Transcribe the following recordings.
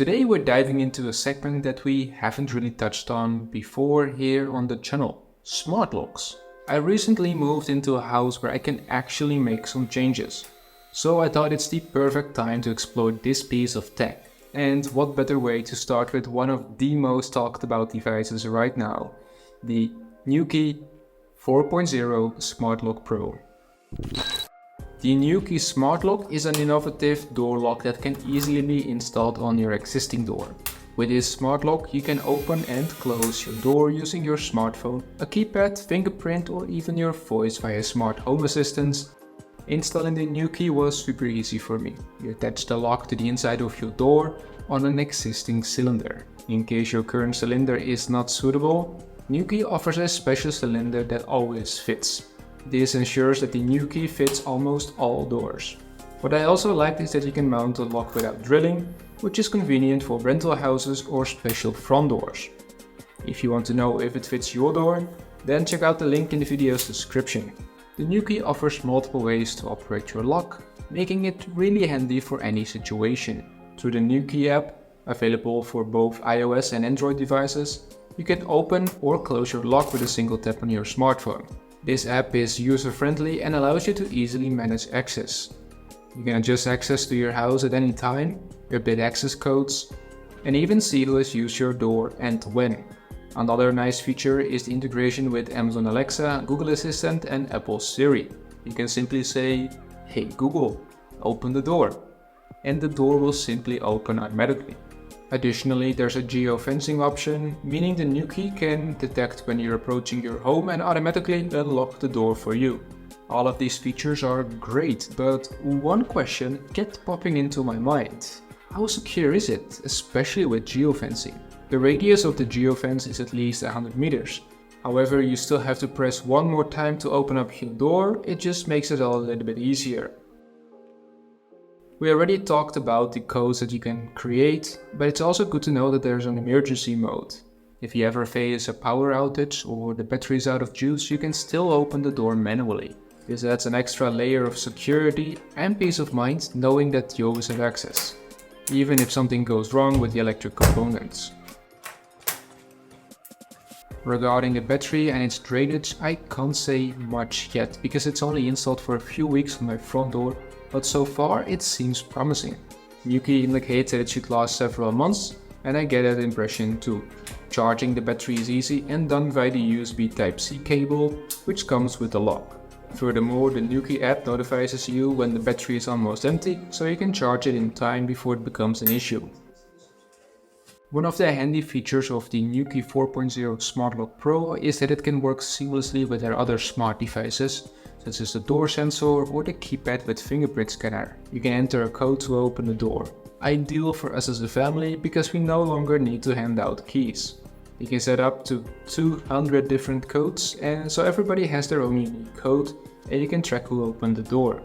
Today we're diving into a segment that we haven't really touched on before here on the channel, smart locks. I recently moved into a house where I can actually make some changes. So I thought it's the perfect time to explore this piece of tech. And what better way to start with one of the most talked about devices right now, the Nuki 4.0 Smart Lock Pro. The Nuki Smart Lock is an innovative door lock that can easily be installed on your existing door. With this smart lock, you can open and close your door using your smartphone, a keypad, fingerprint, or even your voice via smart home assistants. Installing the Nuki was super easy for me. You attach the lock to the inside of your door on an existing cylinder. In case your current cylinder is not suitable, Nuki offers a special cylinder that always fits. This ensures that the Nuki fits almost all doors. What I also like is that you can mount the lock without drilling, which is convenient for rental houses or special front doors. If you want to know if it fits your door, then check out the link in the video's description. The Nuki offers multiple ways to operate your lock, making it really handy for any situation. Through the Nuki app, available for both iOS and Android devices, you can open or close your lock with a single tap on your smartphone. This app is user-friendly and allows you to easily manage access. You can adjust access to your house at any time, update access codes, and even seamlessly use your door and when. Another nice feature is the integration with Amazon Alexa, Google Assistant, and Apple Siri. You can simply say, "Hey Google, open the door," and the door will simply open automatically. Additionally, there's a geofencing option, meaning the Nuki can detect when you're approaching your home and automatically unlock the door for you. All of these features are great, but one question kept popping into my mind. How secure is it, especially with geofencing? The radius of the geofence is at least 100 meters. However, you still have to press one more time to open up your door. It just makes it all a little bit easier. We already talked about the codes that you can create, but it's also good to know that there's an emergency mode. If you ever face a power outage or the battery is out of juice, you can still open the door manually. This adds an extra layer of security and peace of mind knowing that you always have access, even if something goes wrong with the electric components. Regarding the battery and its drainage, I can't say much yet because it's only installed for a few weeks on my front door, but so far it seems promising. Nuki indicates that it should last several months, and I get that impression too. Charging the battery is easy and done via the USB Type-C cable, which comes with the lock. Furthermore, the Nuki app notifies you when the battery is almost empty, so you can charge it in time before it becomes an issue. One of the handy features of the Nuki 4.0 Smart Lock Pro is that it can work seamlessly with their other smart devices, such as the door sensor or the keypad with fingerprint scanner. You can enter a code to open the door. Ideal for us as a family because we no longer need to hand out keys. You can set up to 200 different codes, and so everybody has their own unique code and you can track who opened the door.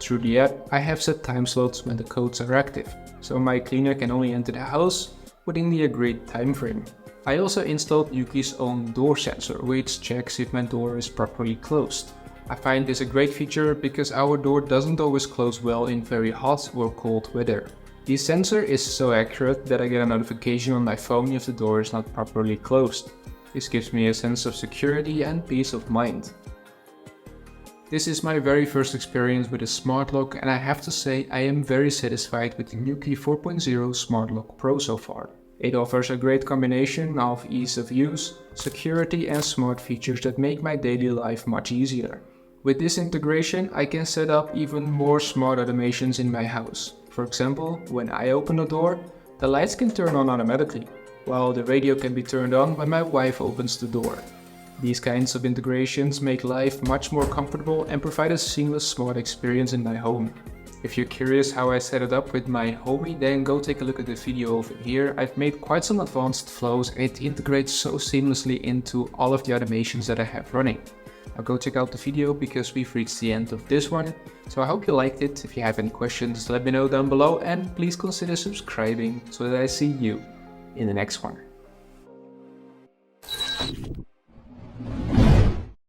Through the app, I have set time slots when the codes are active, so my cleaner can only enter the house within the agreed time frame. I also installed Nuki's own door sensor, which checks if my door is properly closed. I find this a great feature because our door doesn't always close well in very hot or cold weather. The sensor is so accurate that I get a notification on my phone if the door is not properly closed. This gives me a sense of security and peace of mind. This is my very first experience with a smart lock, and I have to say I am very satisfied with the Nuki 4.0 Smart Lock Pro so far. It offers a great combination of ease of use, security and smart features that make my daily life much easier. With this integration, I can set up even more smart automations in my house. For example, when I open the door, the lights can turn on automatically, while the radio can be turned on when my wife opens the door. These kinds of integrations make life much more comfortable and provide a seamless smart experience in my home. If you're curious how I set it up with my 𝗏𝗵cie, then go take a look at the video over here. I've made quite some advanced flows and it integrates so seamlessly into all of the automations that I have running. Now go check out the video because we've reached the end of this one. So I hope you liked it. If you have any questions, let me know down below and please consider subscribing so that I see you in the next one.